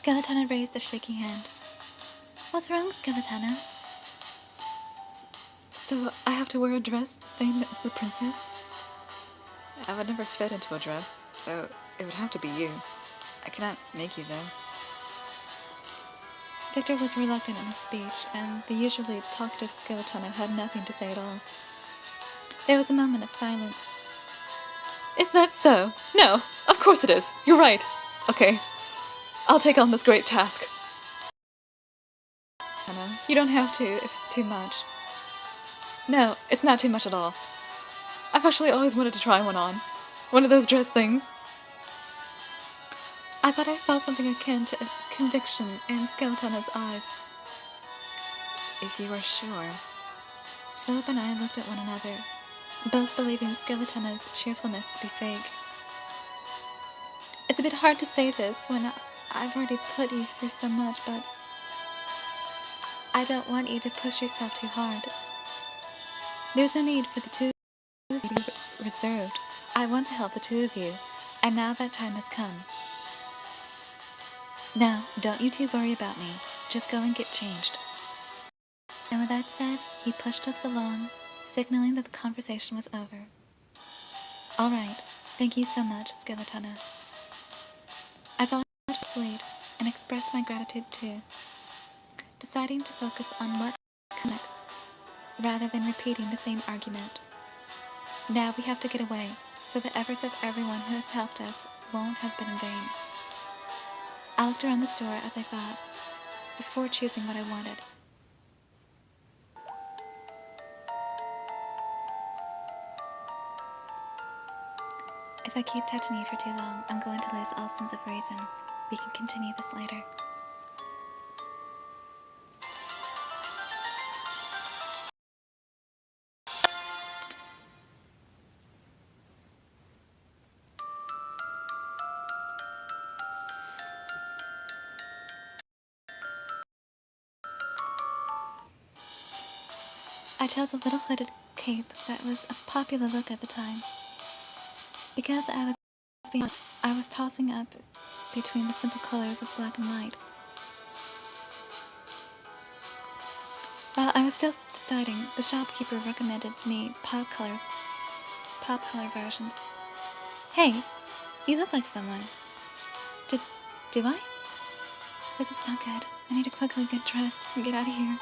Skeletana raised a shaky hand. What's wrong, Skeletana? So I have to wear a dress same as the princess? I would never fit into a dress, so it would have to be you. I cannot make you, though. Victor was reluctant in his speech, and the usually talkative Skeletana had nothing to say at all. There was a moment of silence. Is that so? No, of course it is. You're right. Okay, I'll take on this great task. Anna, you don't have to if it's too much. No, it's not too much at all. I've actually always wanted to try one on. One of those dress things. I thought I saw something akin to conviction in Skeletana's eyes. If you are sure. Philip and I looked at one another, both believing Skeletana's cheerfulness to be fake. It's a bit hard to say this when I've already put you through so much, but I don't want you to push yourself too hard. There's no need for the two of you to be reserved. I want to help the two of you, and now that time has come. Now, don't you two worry about me. Just go and get changed. And with that said, he pushed us along, signaling that the conversation was over. All right, thank you so much, Skeletana. I felt sweet and expressed my gratitude too, deciding to focus on what comes next, rather than repeating the same argument. Now we have to get away, so the efforts of everyone who has helped us won't have been in vain. I looked around the store as I thought, before choosing what I wanted. If I keep touching you for too long, I'm going to lose all sense of reason. We can continue this later. I chose a little hooded cape that was a popular look at the time. Because I was tossing up between the simple colors of black and white. While I was still deciding, the shopkeeper recommended me pop color versions. Hey, you look like someone. Do I? This is not good. I need to quickly get dressed and get out of here.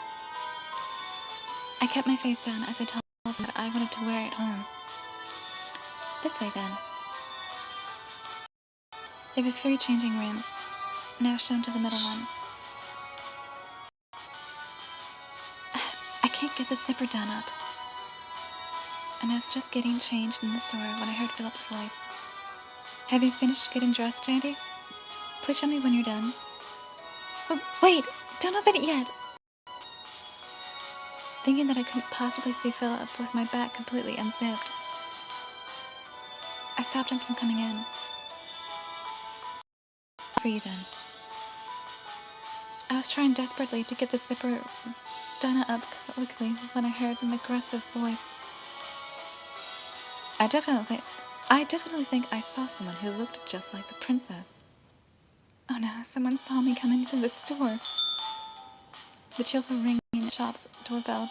I kept my face down as I told him that I wanted to wear it home. This way then. There were 3 changing rooms, now shown to the middle one. I can't get the zipper done up. And I was just getting changed in the store when I heard Philip's voice. Have you finished getting dressed, Jandy? Please show me when you're done. Oh, wait! Don't open it yet! Thinking that I couldn't possibly see Philip with my back completely unzipped, I stopped him from coming in. For you then. I was trying desperately to get the zipper done up quickly when I heard an aggressive voice. I definitely think I saw someone who looked just like the princess. Oh no, someone saw me coming into the store. The cheerful ringing in the shop's doorbell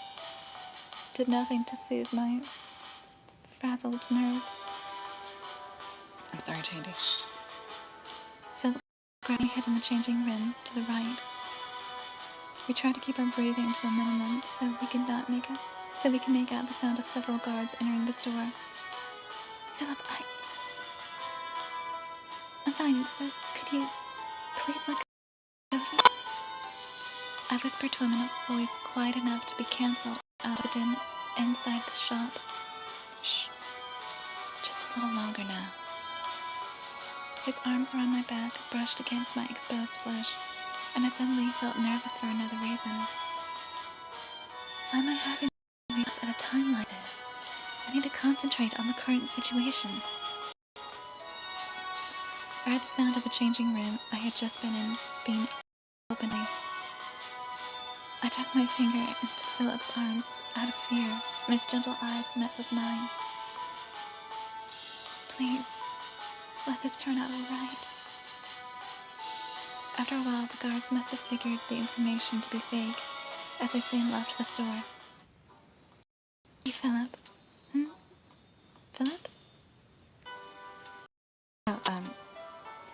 did nothing to soothe my frazzled nerves. I'm sorry, Jandy. Philip grabbed my head in the changing room to the right. We tried to keep our breathing to a minimum so we can make out the sound of several guards entering the store. Philip, I'm fine, so could you please let go? I whispered to him in a voice quiet enough to be cancelled out of the din inside the shop. Shh. Just a little longer now. His arms around my back brushed against my exposed flesh, and I suddenly felt nervous for another reason. Why am I having these at a time like this? I need to concentrate on the current situation. I heard the sound of the changing room I had just been in being opened. I tucked my finger into Philip's arms out of fear, and his gentle eyes met with mine. Please, let this turn out all right. After a while, the guards must have figured the information to be fake, as I soon left the store. Hey, Philip. Philip? Oh,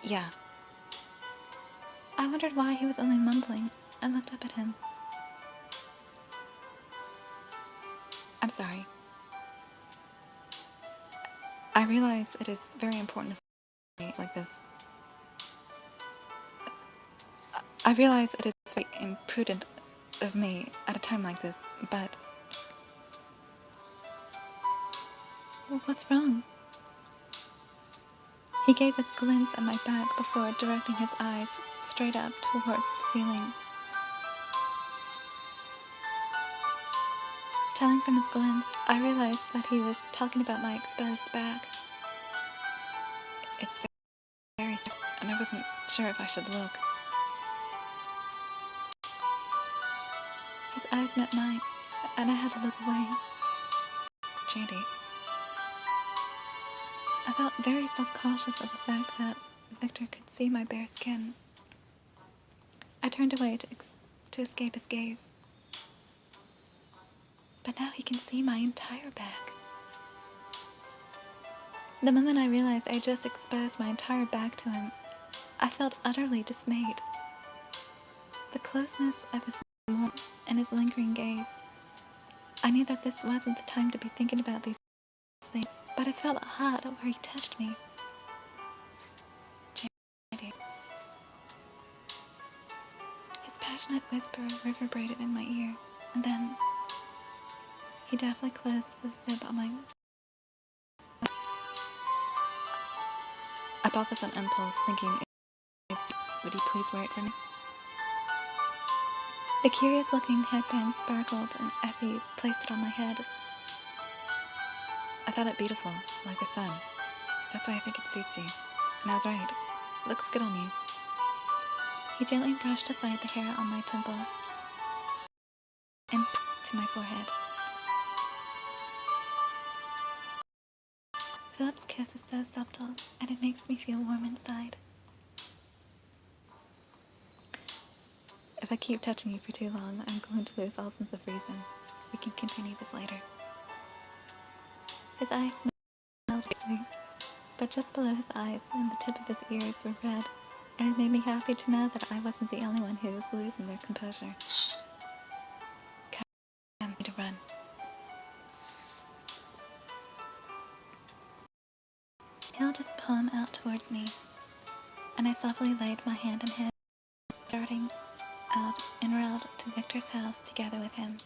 yeah. I wondered why he was only mumbling, and looked up at him. I'm sorry. I realize it is very important to me like this. I realize it is very imprudent of me at a time like this, but... Well, what's wrong? He gave a glance at my back before directing his eyes straight up towards the ceiling. Telling from his glance, I realized that he was talking about my exposed back. It's very sad, and I wasn't sure if I should look. His eyes met mine, and I had to look away. Jandy. I felt very self-conscious of the fact that Victor could see my bare skin. I turned away to escape his gaze. But now he can see my entire back. The moment I realized I just exposed my entire back to him, I felt utterly dismayed. The closeness of his warmth and his lingering gaze. I knew that this wasn't the time to be thinking about these things, but I felt hot where he touched me. His passionate whisper reverberated in my ear, and then he deftly closed the zip on my... I bought this on impulse, thinking, would you please wear it for me? The curious-looking headband sparkled as he placed it on my head. I thought it beautiful, like the sun. That's why I think it suits you. And I was right. It looks good on you. He gently brushed aside the hair on my temple and to my forehead. Philip's kiss is so subtle, and it makes me feel warm inside. If I keep touching you for too long, I'm going to lose all sense of reason. We can continue this later. His eyes smiled sweet, but just below his eyes and the tip of his ears were red, and it made me happy to know that I wasn't the only one who was losing their composure. I need to run. He held his palm out towards me, and I softly laid my hand in his, starting out en route to Victor's house together with him.